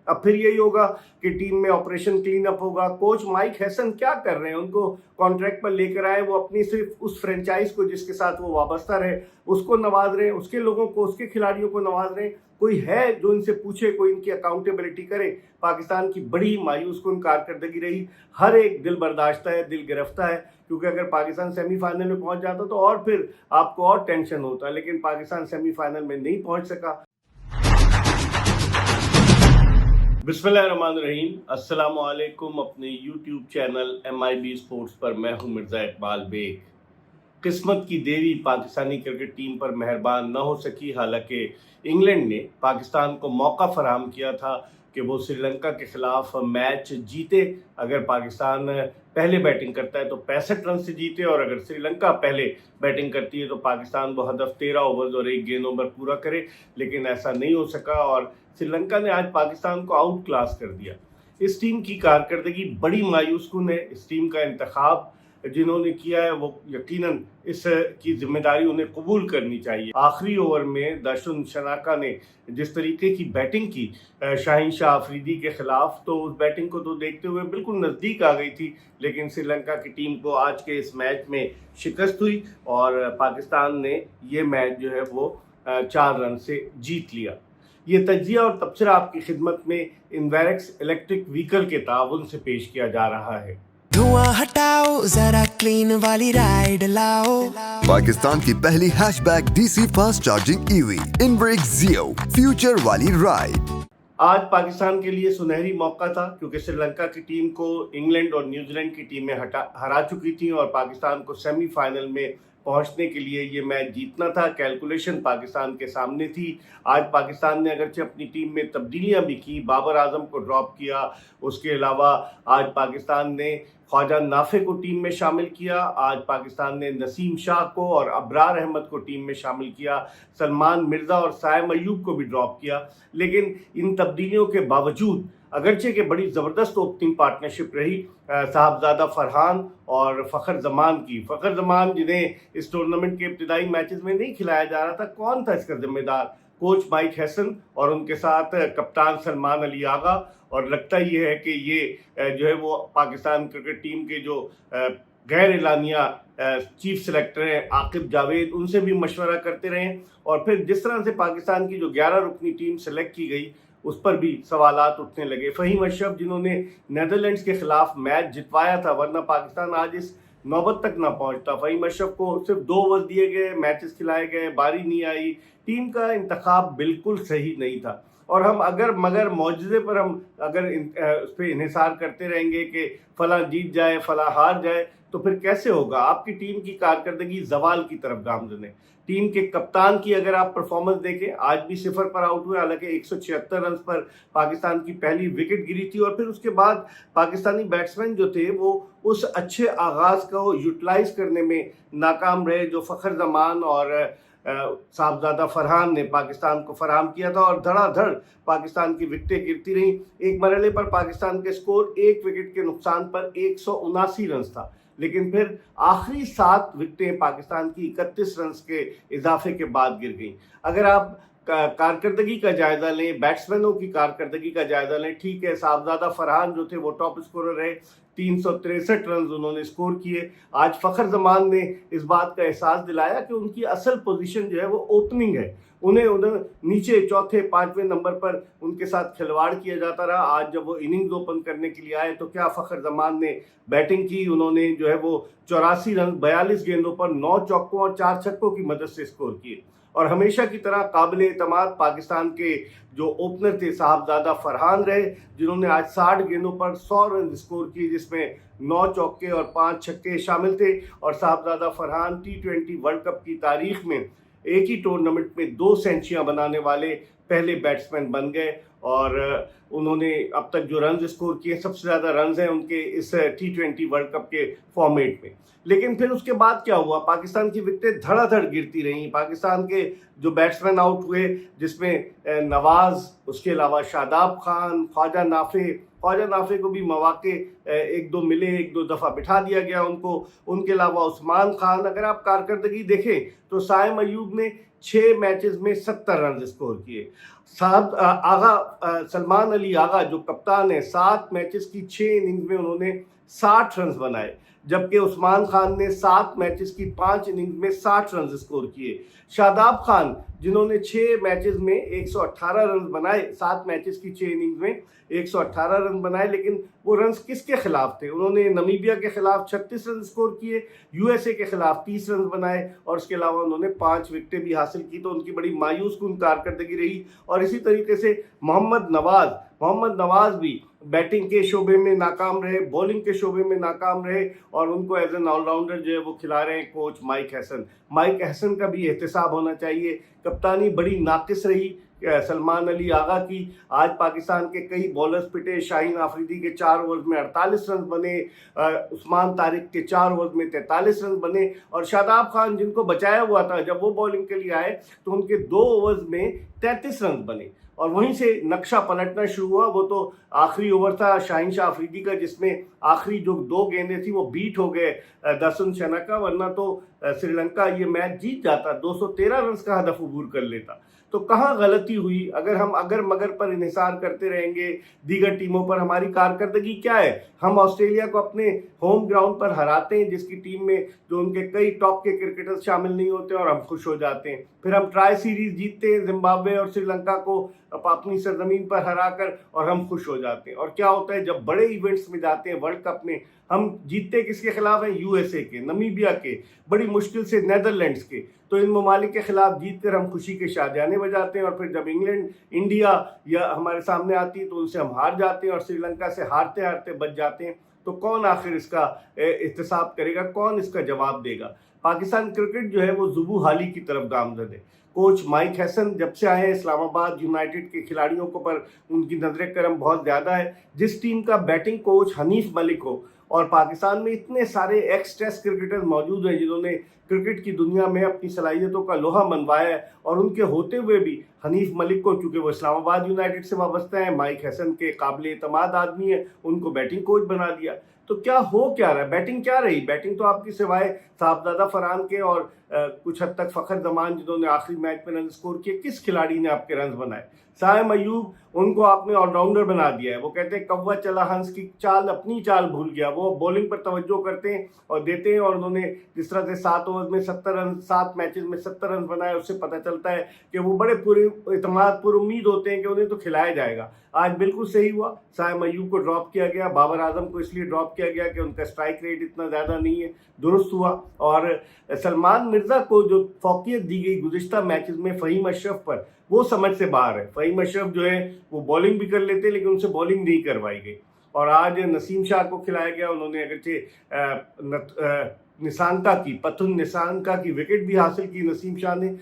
अब फिर यही होगा कि टीम में ऑपरेशन क्लीन अप होगा। कोच माइक हैसन क्या कर रहे हैं? उनको कॉन्ट्रैक्ट पर लेकर आए, वो अपनी सिर्फ उस फ्रेंचाइज को जिसके साथ वो वाबस्ता रहे उसको नवाज रहे हैं, उसके लोगों को, उसके खिलाड़ियों को नवाज रहे हैं। कोई है जो इनसे पूछे, कोई इनकी अकाउंटेबिलिटी करे? पाकिस्तान की बड़ी मायूस कुन कारकर्दगी रही। हर एक दिल बर्दाश्त है, दिल गिरफ्तार है, क्योंकि अगर पाकिस्तान सेमीफाइनल में पहुंच जाता तो और फिर आपको और टेंशन होता, लेकिन पाकिस्तान सेमीफाइनल में नहीं पहुंच सका। बिस्मिल्लाहिर्रहमानिर्रहीम, अस्सलाम वालेकुम। अपने यूट्यूब चैनल MIB स्पोर्ट्स पर मैं हूं मिर्ज़ा इकबाल बेग। किस्मत की देवी पाकिस्तानी क्रिकेट टीम पर मेहरबान न हो सकी। हालांकि इंग्लैंड ने पाकिस्तान को मौका फराहम किया था कि वो श्रीलंका के खिलाफ मैच जीते। अगर पाकिस्तान पहले बैटिंग करता है तो 65 रन से जीते, और अगर श्रीलंका पहले बैटिंग करती है तो पाकिस्तान वो हदफ 13 ओवर्स और 1 गेंदों पर पूरा करे, लेकिन ऐसा नहीं हो सका और श्रीलंका ने आज पाकिस्तान को आउट क्लास कर दिया। इस टीम की कारकर्दगी बड़ी मायूस कुन है। इस टीम का इंतखाब जिन्होंने किया है वो यकीनन इस की जिम्मेदारी उन्हें कबूल करनी चाहिए। आखिरी ओवर में दाशुन शनाका ने जिस तरीके की बैटिंग की शाहीन शाह अफरीदी के खिलाफ, तो उस बैटिंग को तो देखते हुए बिल्कुल नज़दीक आ गई थी, लेकिन श्रीलंका की टीम को आज के इस मैच में शिकस्त हुई और पाकिस्तान ने ये मैच जो है वो 4 रन से जीत लिया। ये तज्जिया और तबसरा आपकी खिदमत में इन्वेरेक्स इलेक्ट्रिक व्हीकल के ताउन से पेश किया जा रहा है। धुआं हटाओ, जरा क्लीन वाली राइड लाओ। पाकिस्तान की पहली hatchback DC fast charging EV इनब्रेक Zeo future वाली राइड। आज पाकिस्तान के लिए सुनहरी मौका था, क्योंकि श्रीलंका की टीम को इंग्लैंड और न्यूजीलैंड की टीमें हरा चुकी थी और पाकिस्तान को सेमीफाइनल में पहुंचने के लिए ये मैच जीतना था। कैलकुलेशन पाकिस्तान के सामने थी। आज पाकिस्तान ने अगरचे अपनी टीम में तब्दीलियां भी की, बाबर आजम को ड्रॉप किया, उसके अलावा आज पाकिस्तान ने ख्वाजा नाफे को टीम में शामिल किया, आज पाकिस्तान ने नसीम शाह को और अबरार अहमद को टीम में शामिल किया, सलमान मिर्ज़ा और साइम अयूब को भी ड्रॉप किया। लेकिन इन तब्दीलियों के बावजूद अगरचे के बड़ी ज़बरदस्त ओपनिंग पार्टनरशिप रही साहबजादा फरहान और फ़खर जमान की। फ़खर जमान जिन्हें इस टूर्नामेंट के इब्तिदाई मैचेस में नहीं खिलाया जा रहा था, कौन था इसका जिम्मेदार? कोच माइक हैसन और उनके साथ कप्तान सलमान अली आगा। और लगता ही है कि ये जो है वो पाकिस्तान क्रिकेट टीम के जो गैर एलानिया चीफ सेलेक्टर हैं आकिब जावेद, उनसे भी मशवरा करते रहे। और फिर जिस तरह से पाकिस्तान की जो 11 रुकनी टीम सेलेक्ट की गई उस पर भी सवालात उठने लगे। फ़हीम अशरफ जिन्होंने नेदरलैंड्स के खिलाफ मैच जितवाया था, वरना पाकिस्तान आज इस नौबत तक ना पहुंचता। फ़हीम अशरफ को सिर्फ 2 ओवर दिए गए, मैचेस खिलाए गए, बारी नहीं आई। टीम का इंतखाब बिल्कुल सही नहीं था। और हम अगर मगर मौजूदे पर हम अगर उस पर इन्हिसार करते रहेंगे कि फला जीत जाए फला हार जाए, तो फिर कैसे होगा? आपकी टीम की कारकर्दगी जवाल की तरफ गामजन है। टीम के कप्तान की अगर आप परफॉर्मेंस देखें, आज भी 0 पर आउट हुए, हालांकि 176 रन पर पाकिस्तान की पहली विकेट गिरी थी। और फिर उसके बाद पाकिस्तानी बैट्समैन जो थे वो उस अच्छे आगाज़ को यूटिलाइज करने में नाकाम रहे जो फ़खर जमान और साहबजादा फरहान ने पाकिस्तान को फराहम किया था। और धड़ाधड़ पाकिस्तान की विकेटें गिरती रहीं। एक मरहले पर पाकिस्तान के स्कोर 1 विकेट के नुकसान पर 179 रन था, लेकिन फिर आखिरी 7 विकेटें पाकिस्तान की 31 रन के इजाफे के बाद गिर गईं। अगर आप कारकर्दगी का जायजा लें, बैट्समैनों की कारकर्दगी का जायजा लें, ठीक है, साहबजादा फरहान जो थे वो टॉप स्कोरर रहे, 363 रन उन्होंने स्कोर किए। आज फ़खर जमान ने इस बात का एहसास दिलाया कि उनकी असल पोजीशन जो है वो ओपनिंग है। उन्हें नीचे चौथे 5वें नंबर पर उनके साथ खिलवाड़ किया जाता रहा। आज जब वो इनिंग्स ओपन करने के लिए आए तो क्या फ़खर जमान ने बैटिंग की? उन्होंने जो है वो 84 रन 42 गेंदों पर 9 चौकों और 4 छक्कों की मदद से स्कोर किए। और हमेशा की तरह काबिल एतमाद पाकिस्तान के जो ओपनर थे साहबजादा फरहान रहे, जिन्होंने आज 60 गेंदों पर 100 रन स्कोर किए, जिसमें 9 चौके और 5 छक्के शामिल थे। और साहबजादा फरहान T20 वर्ल्ड कप की तारीख में एक ही टूर्नामेंट में 2 सेंचुरियां बनाने वाले पहले बैट्समैन बन गए। और उन्होंने अब तक जो रन स्कोर किए, सबसे ज़्यादा रन हैं उनके इस T20 वर्ल्ड कप के फॉर्मेट में। लेकिन फिर उसके बाद क्या हुआ? पाकिस्तान की विकेटें धड़ाधड़ गिरती रहीं। पाकिस्तान के जो बैट्समैन आउट हुए, जिसमें नवाज, उसके अलावा शादाब खान, ख्वाजा नाफे को भी मौके 1-2 मिले, 1-2 दफ़ा बिठा दिया गया उनको। उनके अलावा उस्मान खान। अगर आप कारकर्दगी देखें तो साइम अयूब ने 6 मैचेस में 70 रन स्कोर किए। सलमान अली आगा जो कप्तान है, 7 मैचेस की 6 इनिंग्स में उन्होंने 60 रन बनाए, जबकि उस्मान खान ने 7 मैचेस की 5 इनिंग्स में 60 रन स्कोर किए। शादाब खान जिन्होंने 6 मैचेस में 118 रन बनाए, 7 मैचेस की 6 इनिंग्स में 118 रन बनाए, लेकिन वो रन्स किसके खिलाफ थे? उन्होंने नमीबिया के खिलाफ 36 रन स्कोर किए, यूएसए के खिलाफ 30 रन बनाए और इसके अलावा उन्होंने 5 विकेटें भी हासिल की। तो उनकी बड़ी मायूस कुन कारकर्दगी रही। और इसी तरीके से मोहम्मद नवाज भी बैटिंग के शोबे में नाकाम रहे, बॉलिंग के शोबे में नाकाम रहे और उनको एज एन ऑलराउंडर जो है वो खिला रहे हैं कोच माइक हैसन का भी एहतसाब होना चाहिए। कप्तानी बड़ी नाकिस रही सलमान अली आगा की। आज पाकिस्तान के कई बॉलर्स पिटे। शाहीन आफरीदी के 4 ओवर्स में 48 रन बने, उस्मान तारिक के 4 ओवर्स में 43 रन बने और शादाब खान जिनको बचाया हुआ था, जब वो बॉलिंग के लिए आए तो उनके 2 ओवर्स में 33 रन बने। और वहीं से नक्शा पलटना शुरू हुआ। वो तो आखिरी ओवर था शाहीन शाह अफरीदी का, जिसमें आखिरी जो 2 गेंदें थी वो बीट हो गए दर्शन शनाका, वरना तो श्रीलंका ये मैच जीत जाता, 213 रन का हदफ अबूर कर लेता। तो कहाँ गलती हुई? अगर हम अगर मगर पर इन्हिसार करते रहेंगे दीगर टीमों पर, हमारी कारकर्दगी क्या है? हम ऑस्ट्रेलिया को अपने होम ग्राउंड पर हराते हैं, जिसकी टीम में जो उनके कई टॉप के क्रिकेटर्स शामिल नहीं होते और हम खुश हो जाते हैं। फिर हम ट्राई सीरीज जीतते हैं जिम्बाब्वे और श्रीलंका को अपनी सरजमीन पर हराकर और हम खुश हो जाते हैं। और क्या होता है जब बड़े इवेंट्स में जाते हैं, वर्ल्ड कप में, हम जीतते किसके खिलाफ हैं? यूएसए के, नमीबिया के, बड़ी मुश्किल से नेदरलैंड्स के। तो इन ममालिक के खिलाफ जीतकर हम खुशी के शादियाने बजाते हैं और फिर जब इंग्लैंड, इंडिया या हमारे सामने आती है तो उनसे हम हार जाते हैं और श्रीलंका से हारते हारते बच जाते हैं। तो कौन आखिर इसका एहतसाब करेगा? कौन इसका जवाब देगा? पाकिस्तान क्रिकेट जो है वो जुबू हाली की तरफ गामजद है। कोच माइक हैसन जब से आए हैं, इस्लामाबाद यूनाइटेड के खिलाड़ियों को पर उनकी नजर करम बहुत ज़्यादा है। जिस टीम का बैटिंग कोच हनीफ मलिक हो और पाकिस्तान में इतने सारे एक्स टेस्ट क्रिकेटर्स मौजूद हैं जिन्होंने क्रिकेट की दुनिया में अपनी सलाहियतों का लोहा मनवाया है, और उनके होते हुए भी हनीफ मलिक को, चूँकि वो इस्लामाबाद यूनाइटेड से वाबस्ता है, माइक हैसन के काबिल एतमाद आदमी है, उनको बैटिंग कोच बना दिया। तो क्या हो क्या रहा है? बैटिंग क्या रही? बैटिंग तो आपकी सिवाय साहबजादा फरहान के और कुछ हद तक फ़खर जमान जिन्होंने आखिरी मैच में रन स्कोर किए, किस खिलाड़ी ने आपके रन बनाए? साइम अयूब, उनको आपने ऑलराउंडर बना दिया है। वो कहते हैं कौवा चला हंस की चाल, अपनी चाल भूल गया। वो बॉलिंग पर तवज्जो करते हैं और देते हैं, और उन्होंने जिस तरह से 7 ओवर में 70 रन, 7 मैचेस में 70 रन बनाए, उससे पता चलता है कि वो बड़े पूरे इतमाद पर उम्मीद होते हैं कि उन्हें तो खिलाया जाएगा। आज बिल्कुल सही हुआ, साइम अयूब को ड्रॉप किया गया, बाबर आजम को इसलिए ड्रॉप किया गया कि उनका स्ट्राइक रेट इतना ज़्यादा नहीं है, दुरुस्त हुआ। और सलमान मिर्ज़ा को जो फौकियत दी गई गुज़िश्ता मैचेस में फ़हीम अशरफ पर, वो समझ से बाहर है। फ़हीम अशरफ जो है वो बॉलिंग भी कर लेते लेकिन उनसे बॉलिंग नहीं करवाई गई। और आज नसीम शाह को खिलाया गया, उन्होंने अगरचे पथुन निसांका की विकेट भी हासिल की नसीम शाह ने,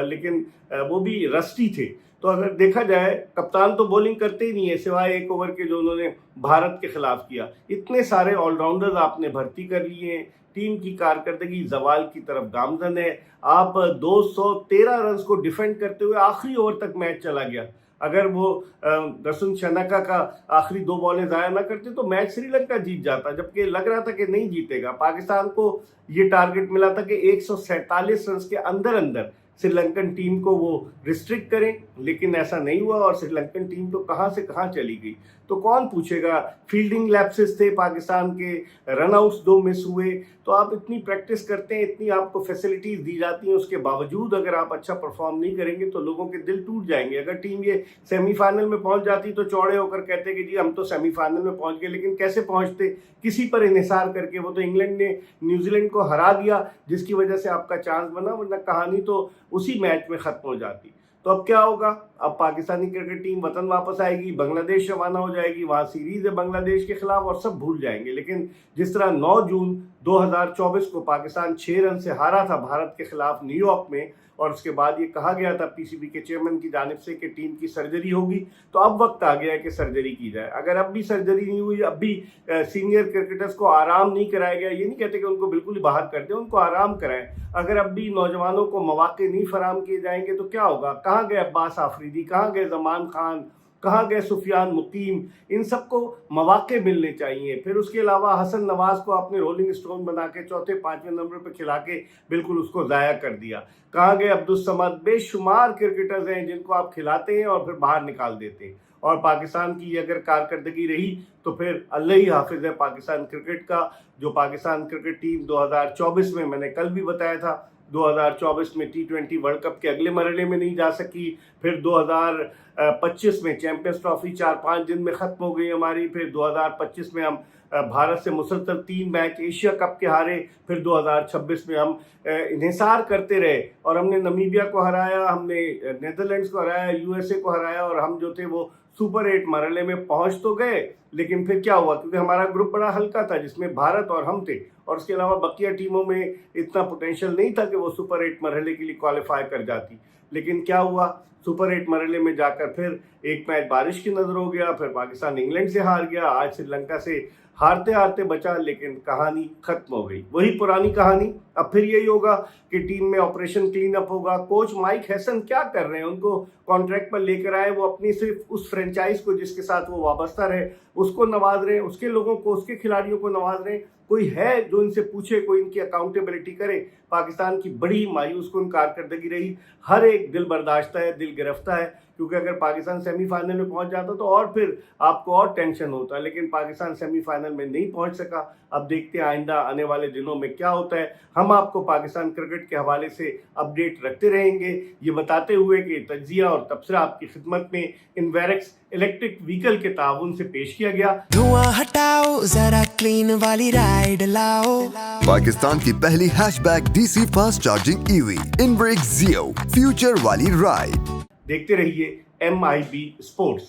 लेकिन वो भी रस्टी थे। तो अगर देखा जाए, कप्तान तो बॉलिंग करते ही नहीं है सिवाय 1 ओवर के जो उन्होंने भारत के खिलाफ किया। इतने सारे ऑलराउंडर्स आपने भर्ती कर लिए हैं, टीम की कारकर्दगी जवाल की तरफ गामजन है। आप 213 रन को डिफेंड करते हुए आखिरी ओवर तक मैच चला गया। अगर वो दर्शन शनाका का आखिरी 2 बॉलें ज़ाया ना करते तो मैच श्रीलंका जीत जाता, जबकि लग रहा था कि नहीं जीतेगा। पाकिस्तान को ये टारगेट मिला था कि 147 रन के अंदर अंदर श्रीलंकन टीम को वो रिस्ट्रिक्ट करें, लेकिन ऐसा नहीं हुआ और श्रीलंकन टीम तो कहां से कहां चली गई। तो कौन पूछेगा? फील्डिंग लैप्सेस थे पाकिस्तान के, रन आउट्स 2 मिस हुए। तो आप इतनी प्रैक्टिस करते हैं, इतनी आपको फैसिलिटीज़ दी जाती हैं, उसके बावजूद अगर आप अच्छा परफॉर्म नहीं करेंगे तो लोगों के दिल टूट जाएंगे। अगर टीम ये सेमीफाइनल में पहुंच जाती तो चौड़े होकर कहते कि जी हम तो सेमीफाइनल में पहुंच गए, लेकिन कैसे पहुंचते? किसी पर इन्हिसार करके। वो तो इंग्लैंड ने न्यूजीलैंड को हरा दिया, जिसकी वजह से आपका चांस बना, वरना कहानी तो उसी मैच में ख़त्म हो जाती। तो अब क्या होगा? अब पाकिस्तानी क्रिकेट टीम वतन वापस आएगी, बांग्लादेश रवाना हो जाएगी, वहाँ सीरीज़ है बांग्लादेश के खिलाफ और सब भूल जाएंगे। लेकिन जिस तरह 9 जून 2024 को पाकिस्तान 6 रन से हारा था भारत के खिलाफ न्यूयॉर्क में, और उसके बाद ये कहा गया था पीसीबी के चेयरमैन की जानिब से कि टीम की सर्जरी होगी, तो अब वक्त आ गया है कि सर्जरी की जाए। अगर अब भी सर्जरी नहीं हुई, अब भी सीनियर क्रिकेटर्स को आराम नहीं कराया गया, ये नहीं कहते कि उनको बिल्कुल ही बाहर कर दें, उनको आराम कराएं। अगर अब भी नौजवानों को मौके नहीं फराम किए जाएंगे तो क्या होगा? कहाँ गए अब्बास आफरीदी, कहाँ गए जमान खान, کہاں گئے سفیان مقیم؟ ان سب کو مواقع ملنے چاہیے. پھر اس کے علاوہ حسن نواز کو آپ نے رولنگ سٹون بنا کے چوتھے پانچویں نمبر پہ کھلا کے بالکل اس کو ضائع کر دیا. کہاں گئے عبدالصمد؟ بے شمار کرکٹرز ہیں جن کو آپ کھلاتے ہیں اور پھر باہر نکال دیتے ہیں. اور پاکستان کی اگر کارکردگی رہی تو پھر اللہ ہی حافظ ہے پاکستان کرکٹ کا. جو پاکستان کرکٹ ٹیم 2024 میں نے کل بھی بتایا تھا 2024 میں T20 ورلڈ کپ کے اگلے مرحلے میں نہیں جا سکی. پھر 2025 میں چیمپئنز ٹرافی 4-5 دن میں ختم ہو گئی ہماری. پھر 2025 میں ہم بھارت سے مسلسل 3 میچ ایشیا کپ کے ہارے. پھر 2026 میں ہم انحصار کرتے رہے اور ہم نے نمیبیا کو ہرایا, ہم نے نیدرلینڈز کو ہرایا, USA کو ہرایا, اور ہم جو تھے وہ سپر 8 مرحلے میں پہنچ تو گئے. لیکن پھر کیا ہوا, کیونکہ ہمارا گروپ بڑا ہلکا تھا جس میں بھارت اور ہم تھے, اور اس کے علاوہ بقیہ ٹیموں میں اتنا پوٹینشیل نہیں تھا کہ وہ سپر 8 مرحلے کے لیے کوالیفائی کر جاتی. لیکن کیا ہوا, سپر 8 مرحلے میں جا کر پھر ایک میچ بارش کی نظر ہو گیا, پھر پاکستان انگلینڈ سے ہار گیا, آج سری لنکا سے ہارتے ہارتے بچا, لیکن کہانی ختم ہو گئی. وہی پرانی کہانی. اب پھر یہی ہوگا کہ ٹیم میں آپریشن کلین اپ ہوگا. کوچ مائک ہیسن کیا کر رہے ہیں, ان کو کانٹریکٹ پر لے کر آئے, وہ اپنی صرف اس فرینچائز کو جس کے ساتھ وہ وابستہ رہے اس کو نواز رہے ہیں, اس کے لوگوں کو, اس کے کھلاڑیوں کو نواز رہے ہیں. کوئی ہے جو ان سے پوچھے, کوئی ان کی اکاؤنٹیبلٹی کرے؟ پاکستان کی بڑی مایوس کن کارکردگی رہی. ہر ایک دل برداشتہ ہے, دل گرفتہ ہے, کیونکہ اگر پاکستان سیمی فائنل میں پہنچ جاتا تو اور پھر آپ کو اور ٹینشن ہوتا. لیکن پاکستان سیمی فائنل میں نہیں پہنچ سکا. اب دیکھتے ہیں آئندہ آنے والے دنوں میں کیا ہوتا ہے. ہم آپ کو پاکستان کرکٹ کے حوالے سے اپڈیٹ رکھتے رہیں گے, یہ بتاتے ہوئے کہ تجزیہ اور تبصرہ آپ کی خدمت میں انویرکس الیکٹرک وہیکل کے تعاون سے پیش کیا گیا. دھواں ہٹاؤ ذرا کلین والی رائڈ لاؤ. پاکستان کی پہلی hash back DC fast charging EV انبریک زیو فیوچر والی رائڈ. دیکھتے رہیے MIB اسپورٹس.